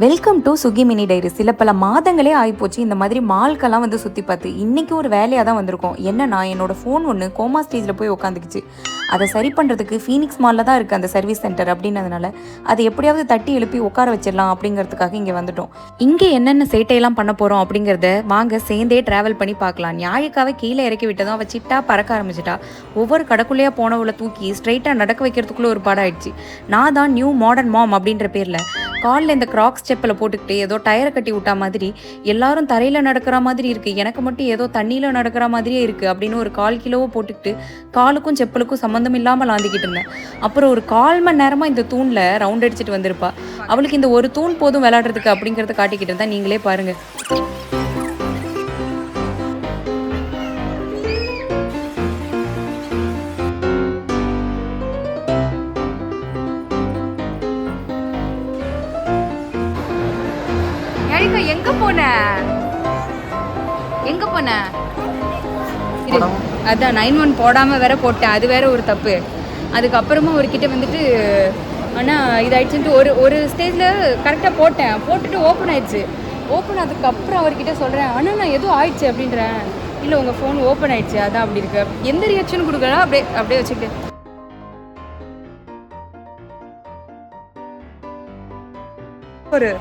Welcome to Suki mini diaries. சில பல மாதங்களே ஆகிப்போச்சு இந்த மாதிரி மால்க்கெல்லாம் வந்து சுற்றி பார்த்து. இன்றைக்கி ஒரு வேலையாக தான் வந்திருக்கோம். என்னன்னா, என்னோடய ஃபோன் ஒன்று கோமா ஸ்டேஜில் போய் உட்காந்துக்குச்சு. அதை சரி பண்ணுறதுக்கு ஃபீனிக்ஸ் மாலில் தான் இருக்குது அந்த சர்வீஸ் சென்டர். அப்படின்னதுனால அதை எப்படியாவது தட்டி எழுப்பி உட்கார வச்சிடலாம் அப்படிங்கிறதுக்காக இங்கே வந்துட்டோம். இங்கே என்னென்ன சேட்டையெல்லாம் பண்ண போகிறோம் அப்படிங்கிறத வாங்க சேர்ந்தே ட்ராவல் பண்ணி பார்க்கலாம். ஞாயிக்காவை கீழே இறக்கி விட்டதும் அவள் சிட்டா பறக்க ஆரம்பிச்சிட்டா. ஒவ்வொரு கடைக்குள்ளேயே போனவளை தூக்கி ஸ்ட்ரைட்டாக நடக்க வைக்கிறதுக்குள்ளே ஒரு பாடம் ஆயிடுச்சு. நான் தான் நியூ மாடர்ன் மாம் அப்படின்ற பேரில் காலில் இந்த கிராக்ஸ் செப்பலை போட்டுக்கிட்டு ஏதோ டயரை கட்டி விட்டா மாதிரி எல்லாரும் தரையில் நடக்கிற மாதிரி இருக்குது, எனக்கு மட்டும் ஏதோ தண்ணியில் நடக்கிற மாதிரியே இருக்குது அப்படின்னு ஒரு 1/4 கிலோவை போட்டுக்கிட்டு காலுக்கும் செப்பலுக்கும் சம்மந்தம் இல்லாமல் லாந்திக்கிட்டு இருந்தேன். அப்புறம் ஒரு 1/4 மணி நேரமாக இந்த தூணில் ரவுண்ட் அடிச்சுட்டு வந்திருப்பா. அவளுக்கு இந்த ஒரு தூண் போதும் விளையாடுறதுக்கு அப்படிங்கிறத காட்டிக்கிட்டு இருந்தா. நீங்களே பாருங்கள். எங்க போன அதான் 9-1 போடாம வேற போட்டேன். அது வேற ஒரு தப்பு. அதுக்கப்புறமா அவர்கிட்ட வந்துட்டு ஆனால் இதாயிடுச்சுன்ட்டு ஒரு ஸ்டேஜில் கரெக்டாக போட்டுட்டு ஓப்பன் ஆயிடுச்சு. ஓப்பன் அதுக்கப்புறம் அவர்கிட்ட சொல்கிறேன், ஆனால் நான் எதுவும் ஆயிடுச்சு அப்படின்றேன். இல்லை உங்கள் ஃபோன் ஓப்பன் ஆயிடுச்சு, அதான் அப்படி இருக்கு. எந்த ரியாக்ஷன் கொடுக்கலாம் அப்படியே வச்சுக்கிட்டு ஒரு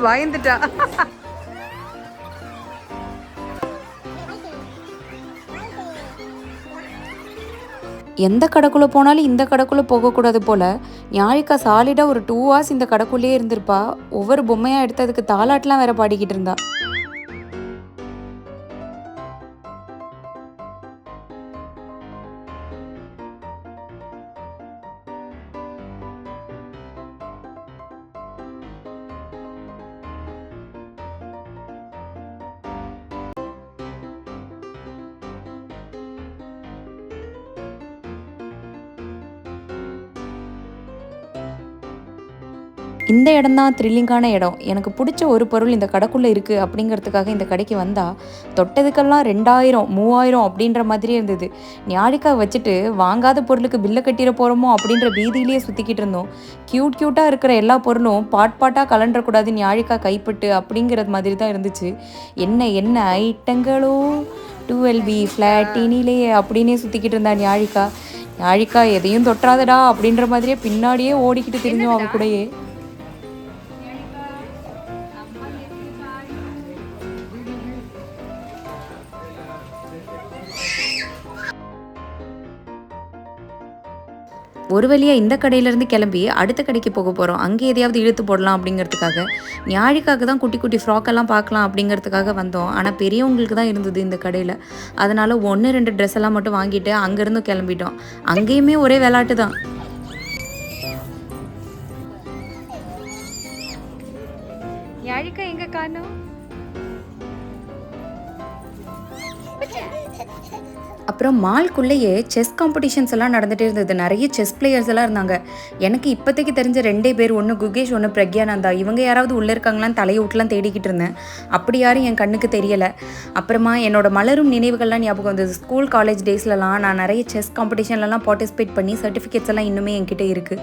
பயந்துட்டா. எந்த கடைக்குள்ளே போனாலும் இந்த கடைக்குள்ளே போகக்கூடாது போல். ஞாயிக்கா சாலிடாக ஒரு 2 hours இந்த கடைக்குள்ளேயே இருந்திருப்பா. ஒவ்வொரு பொம்மையாக எடுத்து அதுக்கு தாலாட்டெலாம் வேற பாடிக்கிட்டு இருந்தா. இந்த இடம் தான் த்ரில்லிங்கான இடம். எனக்கு பிடிச்ச ஒரு பொருள் இந்த கடைக்குள்ளே இருக்குது அப்படிங்கிறதுக்காக இந்த கடைக்கு வந்தால் தொட்டதுக்கெல்லாம் 2000 3000 அப்படின்ற மாதிரியே இருந்தது. ஞாயிக்கா வச்சுட்டு வாங்காத பொருளுக்கு பில்லை கட்டிட போகிறோமோ அப்படின்ற பீதியிலேயே சுற்றிக்கிட்டு இருந்தோம். க்யூட்டாக இருக்கிற எல்லா பொருளும் பாட்டாக கலண்டக்கூடாது ஞாயிக்கா கைப்பட்டு அப்படிங்கிறது மாதிரி தான் இருந்துச்சு. என்ன ஐட்டங்களோ 12B ஃப்ளாட்டினிலே அப்படின்னே சுற்றிக்கிட்டு இருந்தா ஞாயிக்கா எதையும் தொட்டாதடா அப்படின்ற மாதிரியே பின்னாடியே ஓடிக்கிட்டு தெரிஞ்சோம் அவ கூடயே. ஒரு வழியாக இந்த கடையிலேருந்து கிளம்பி அடுத்த கடைக்கு போக போகிறோம். அங்கே எதையாவது இழுத்து போடலாம் அப்படிங்கிறதுக்காக. ஞாயிக்காக தான் குட்டி ஃப்ராக்கெல்லாம் பார்க்கலாம் அப்படிங்கிறதுக்காக வந்தோம். ஆனால் பெரியவங்களுக்கு தான் இருந்தது இந்த கடையில். அதனால் 1-2 ட்ரெஸ் எல்லாம் மட்டும் வாங்கிட்டு அங்கேருந்து கிளம்பிட்டோம். அங்கேயுமே ஒரே விளையாட்டு தான். ஞாயிக்கா எங்கே காணோம்? அப்புறம் மால்குள்ளேயே செஸ் காம்படிஷன்ஸ் எல்லாம் நடந்துகிட்டே இருந்தது. நிறைய செஸ் பிளேயர்ஸ் எல்லாம் இருந்தாங்க. எனக்கு இப்போதைக்கு தெரிஞ்ச 2 பேர், ஒன்று குகேஷ், ஒன்று பிரக்யானந்தா. இவங்க யாராவது உள்ளே இருக்காங்களான்னு தலையூட்டலாம் தேடிக்கிட்டு இருந்தேன். அப்படி யாரும் என் கண்ணுக்கு தெரியலை. அப்புறமா என்னோட மலரும் நினைவுகள்லாம் ஞாபகம் வந்தது. ஸ்கூல் காலேஜ் டேஸ்லலாம் நான் நிறைய செஸ் காம்படிஷன்லலாம் பார்ட்டிசிபேட் பண்ணி சர்டிஃபிகேட்ஸ் எல்லாம் இன்னுமே என்கிட்ட இருக்குது.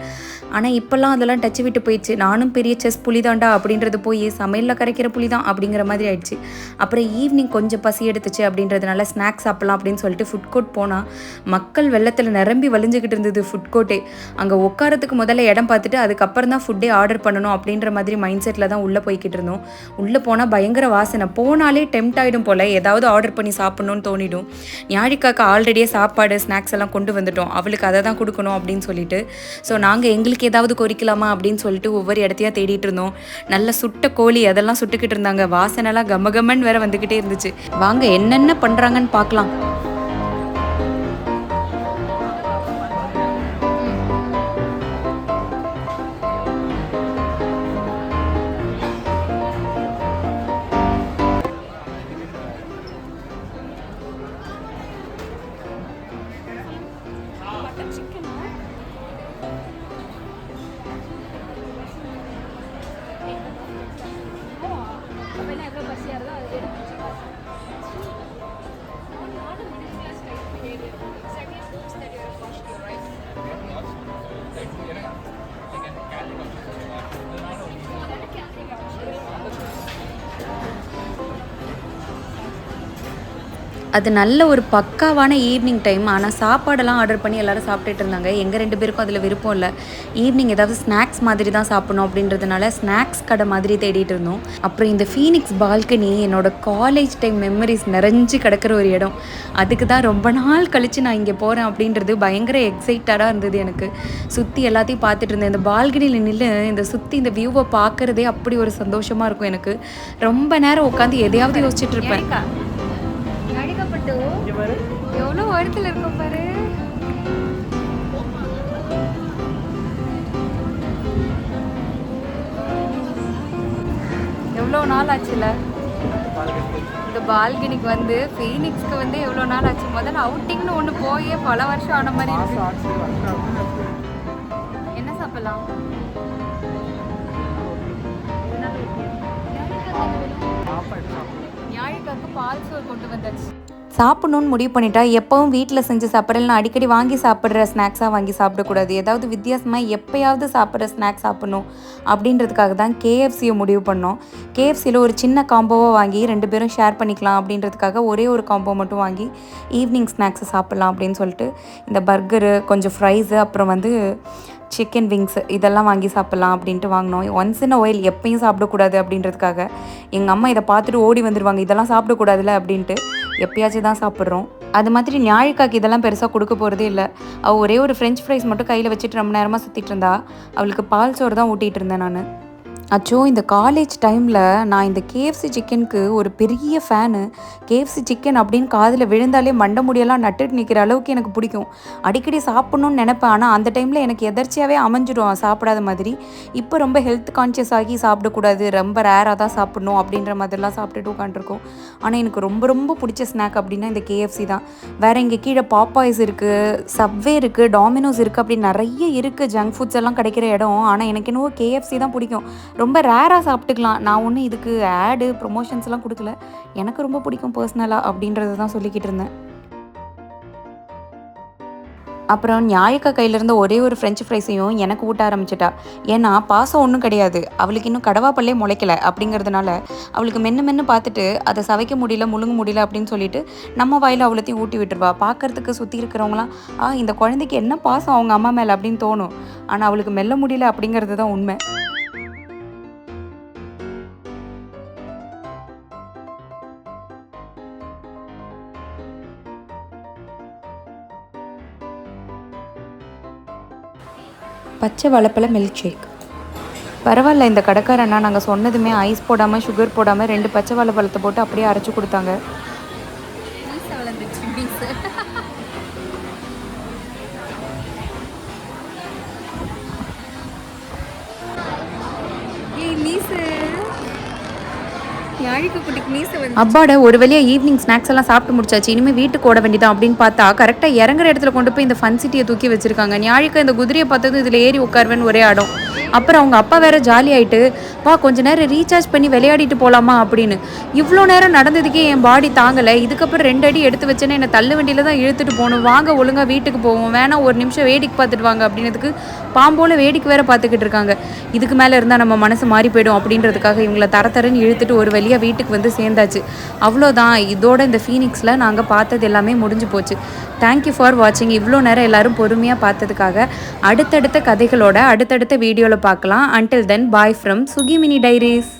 ஆனால் இப்போல்லாம் அதெல்லாம் டச் விட்டு போயிடுச்சு. நானும் பெரிய செஸ் புலிதாண்டா அப்படின்றது போய் சமையலில் கரைக்கிற புலி தான் அப்படிங்கிற மாதிரி ஆயிடுச்சு. அப்புறம் ஈவினிங் கொஞ்சம் பசி எடுத்துச்சு அப்படின்றதுனால ஸ்நாக்ஸ் சாப்பிட்லாம் அப்படின்னு சொல்லிட்டு ஃபுட் கோர்ட் போனால் மக்கள் வெள்ளத்தில் நிரம்பி வலிஞ்சிக்கிட்டு இருந்தது ஃபுட் கோர்ட்டே. அங்கே உட்காரத்துக்கு முதல்ல இடம் பார்த்துட்டு அதுக்கப்புறம் தான் ஃபுட்டே ஆர்டர் பண்ணணும் அப்படின்ற மாதிரி மைண்ட் செட்டில் தான் உள்ளே போய்கிட்டு இருந்தோம். உள்ளே போனால் பயங்கர வாசனை. போனாலே டெம்ட் ஆகிடும் போல், ஏதாவது ஆர்டர் பண்ணி சாப்பிட்ணுன்னு தோணிடும். ஞாயிக்காக்கு ஆல்ரெடியே சாப்பாடு ஸ்நாக்ஸ் எல்லாம் கொண்டு வந்துட்டோம். அவளுக்கு அதை தான் கொடுக்கணும் அப்படின்னு சொல்லிட்டு. ஸோ நாங்கள் எங்களுக்கு ஏதாவது கொறிக்கலாமா அப்படின்னு சொல்லிட்டு ஒவ்வொரு இடத்தையா தேடிட்டு இருந்தோம். நல்ல சுட்ட கோழி அதெல்லாம் சுட்டுக்கிட்டு இருந்தாங்க. வாசனைலாம் கம்மகம்மன் வேற வந்துக்கிட்டே இருந்துச்சு. வாங்க என்னென்ன பண்ணுறாங்கன்னு பார்க்கலாம். அது நல்ல ஒரு பக்காவான ஈவினிங் டைம். ஆனால் சாப்பாடெல்லாம் ஆர்டர் பண்ணி எல்லோரும் சாப்பிட்டுட்டு இருந்தாங்க. எங்கள் 2 பேருக்கும் அதில் விருப்பம் இல்லை. ஈவினிங் ஏதாவது ஸ்நாக்ஸ் மாதிரி தான் சாப்பிடணும் அப்படின்றதுனால ஸ்நாக்ஸ் கடை மாதிரி தேடிட்டு இருந்தோம். அப்புறம் இந்த ஃபீனிக்ஸ் பால்கனி என்னோட காலேஜ் டைம் மெமரிஸ் நிறைஞ்சு கிடக்கிற ஒரு இடம். அதுக்கு தான் ரொம்ப நாள் கழித்து நான் இங்கே போகிறேன் அப்படின்றது பயங்கர எக்ஸைட்டடாக இருந்தது எனக்கு. சுற்றி எல்லாத்தையும் பார்த்துட்டு இருந்தேன். இந்த பால்கனியில் நின்று இந்த சுற்றி இந்த வியூவை பார்க்குறதே அப்படி ஒரு சந்தோஷமாக இருக்கும் எனக்கு. ரொம்ப நேரம் உட்காந்து எதையாவது யோசிச்சுட்டு இருப்பேன். எவ்வளோ வருத்தில் இருக்கும் பாரு. எவ்வளோ நாள் ஆச்சுல இந்த பால்கனிக்கு வந்து ஃபீனிக்ஸ்க்கு வந்து எவ்வளோ நாள் ஆச்சு. முதல்ல அவுட்டிங்னு ஒன்று போயே பல வருஷம் ஆன மாதிரி இருக்கு. என்ன சாப்பிடலாம்? ஞாயிற்றுக்கு பால் சோறு கொண்டு வந்தாச்சு. சாப்பிட்ணுன்னு முடிவு பண்ணிட்டா எப்போவும் வீட்டில் செஞ்சு சாப்பிட்றேன் அடிக்கடி வாங்கி சாப்பிட்ற ஸ்நாக்ஸாக வாங்கி சாப்பிடக்கூடாது. ஏதாவது வித்தியாசமாக எப்போயாவது சாப்பிட்ற ஸ்நாக்ஸ் சாப்பிட்ணும் அப்படின்றதுக்காக தான் கேஎஃப்சியை முடிவு பண்ணோம். கேஎஃப்சியில் ஒரு சின்ன காம்போவாக வாங்கி 2 பேரும் ஷேர் பண்ணிக்கலாம் அப்படின்றதுக்காக ஒரே ஒரு காம்போ மட்டும் வாங்கி ஈவினிங் ஸ்நாக்ஸை சாப்பிட்லாம் அப்படின்னு சொல்லிட்டு இந்த பர்கரு, கொஞ்சம் ஃப்ரைஸு, அப்புறம் வந்து சிக்கன் விங்ஸு இதெல்லாம் வாங்கி சாப்பிட்லாம் அப்படின்ட்டு வாங்கினோம். ஒன்ஸ் இன் அ ஒயில், எப்பயும் சாப்பிடக்கூடாது அப்படின்றதுக்காக. எங்கள் அம்மா இதை பார்த்துட்டு ஓடி வந்துடுவாங்க, இதெல்லாம் சாப்பிடக்கூடாதுல்ல அப்படின்ட்டு. எப்பயாச்சும் தான் சாப்பிட்றோம். அது மாதிரி ஞாயிற்றுக்காக்கு இதெல்லாம் பெருசாக கொடுக்க போகிறதே இல்லை. அவள் ஒரே ஒரு ஃப்ரெஞ்ச் ஃப்ரைஸ் மட்டும் கையில் வச்சுட்டு ரொம்ப நேரமாக சுற்றிட்டு இருந்தா. அவளுக்கு பால் சோறு தான் ஊட்டிகிட்டு இருந்தேன் நான். அச்சோ, இந்த காலேஜ் டைமில் நான் இந்த கேஎஃப்சி சிக்கனுக்கு ஒரு பெரிய ஃபேனு. கேஎஃப்சி சிக்கன் அப்படின்னு காதில் விழுந்தாலே மண்டை முடியெல்லாம் நட்டுட்டு நிற்கிற அளவுக்கு எனக்கு பிடிக்கும். அடிக்கடி சாப்பிட்ணுன்னு நினைப்பேன். ஆனால் அந்த டைமில் எனக்கு எதர்ச்சியாகவே அமைஞ்சிடும் சாப்பிடாத மாதிரி. இப்போ ரொம்ப ஹெல்த் கான்ஷியஸ் ஆகி சாப்பிடக்கூடாது, ரொம்ப ரேராக தான் சாப்பிட்ணும் அப்படின்ற மாதிரிலாம் சாப்பிட்டுட்டு உட்காந்துருக்கோம். ஆனால் எனக்கு ரொம்ப ரொம்ப பிடிச்ச ஸ்நாக் அப்படின்னா இந்த கேஎஃப்சி தான். வேறு இங்கே கீழே பாப்பாய்ஸ் இருக்குது, சப்வே இருக்குது, டாமினோஸ் இருக்குது, அப்படி நிறைய இருக்குது ஜங்க் ஃபுட்ஸ் எல்லாம் கிடைக்கிற இடம். ஆனால் எனக்கு என்னவோ கேஎஃப்சி தான் பிடிக்கும். ரொம்ப ரேராக சாப்பிட்டுக்கலாம். நான் ஒன்றும் இதுக்கு ஆடு ப்ரொமோஷன்ஸ்லாம் கொடுக்கல. எனக்கு ரொம்ப பிடிக்கும் பர்சனலாக அப்படின்றத தான் சொல்லிக்கிட்டு இருந்தேன். அப்புறம் ஞாயிற்று கையிலேருந்து ஒரே ஒரு ஃப்ரெஞ்ச் ஃப்ரைஸையும் எனக்கு ஊட்ட ஆரம்பிச்சிட்டா. ஏன்னா பாசம் ஒன்றும் கிடையாது, அவளுக்கு இன்னும் கடவாப்பல்லே முளைக்கலை அப்படிங்கிறதுனால அவளுக்கு மென்று பார்த்துட்டு அதை சவைக்க முடியல, முழுங்க முடியல அப்படின்னு சொல்லிட்டு நம்ம வாயில் அவ்வளோத்தையும் ஊட்டி விட்டுருவா. பார்க்கறதுக்கு சுற்றி இருக்கிறவங்களாம் இந்த குழந்தைக்கு என்ன பாசம் அவங்க அம்மா மேலே அப்படின்னு தோணும். ஆனால் அவளுக்கு மெல்ல முடியல அப்படிங்கிறது தான் உண்மை. பச்சை வாழைப்பழ மில்க் ஷேக். பரவாயில்ல, இந்த கடைக்கார அண்ணா நாங்கள் சொன்னதுமே ஐஸ் போடாமல் சுகர் போடாமல் 2 பச்சை வாழைப்பழத்தை போட்டு அப்படியே அரைச்சி கொடுத்தாங்க. அப்பாட ஒரு வழியாக ஈவினிங் ஸ்நாக்ஸ் எல்லாம் சாப்பிட்டு முடிச்சாச்சு. இனிமேல் வீட்டுக்கு ஓட வேண்டியதான் அப்படின்னு பார்த்தா கரெக்டாக இறங்குற இடத்துல கொண்டு போய் இந்த ஃபன் சிட்டியை தூக்கி வச்சிருக்காங்க. ஞாயிற்றுக்கு இந்த குதிரையை பார்த்ததும் இதில் ஏறி உட்காருவேன்னு ஒரே ஆடம். அப்புறம் அவங்க அப்பா வேற ஜாலி ஆகிட்டு, வா கொஞ்ச நேரம் ரீசார்ஜ் பண்ணி விளையாடிட்டு போகலாமா அப்படின்னு. இவ்வளோ நேரம் நடந்ததுக்கே என் பாடி தாங்கலை. இதுக்கப்புறம் 2 அடி எடுத்து வச்சேன்னா என்னை தள்ளு வண்டியில் தான் இழுத்துட்டு போகணும். வாங்க ஒழுங்காக வீட்டுக்கு போவோம், வேணா ஒரு நிமிஷம் வேடிக்கை பார்த்துட்டு வாங்க அப்படின்றதுக்கு பாம்போல வேடிக்கை வேற பார்த்துக்கிட்டு இருக்காங்க. இதுக்கு மேலே இருந்தால் நம்ம மனசு மாறி போயிடும் அப்படின்றதுக்காக இவங்களை தரன்னு இழுத்துட்டு ஒரு வழியாக வீட்டுக்கு வந்து சேர்ந்தாச்சு. அவ்வளோதான், இதோட இந்த ஃபீனிக்ஸில் நாங்கள் பார்த்தது எல்லாமே முடிஞ்சு போச்சு. தேங்க்யூ ஃபார் வாட்சிங். இவ்வளோ நேரம் எல்லோரும் பொறுமையாக பார்த்ததுக்காக. அடுத்தடுத்த கதைகளோட அடுத்தடுத்த வீடியோவில் பார்க்கலாம். Until then, bye from Suki mini diaries.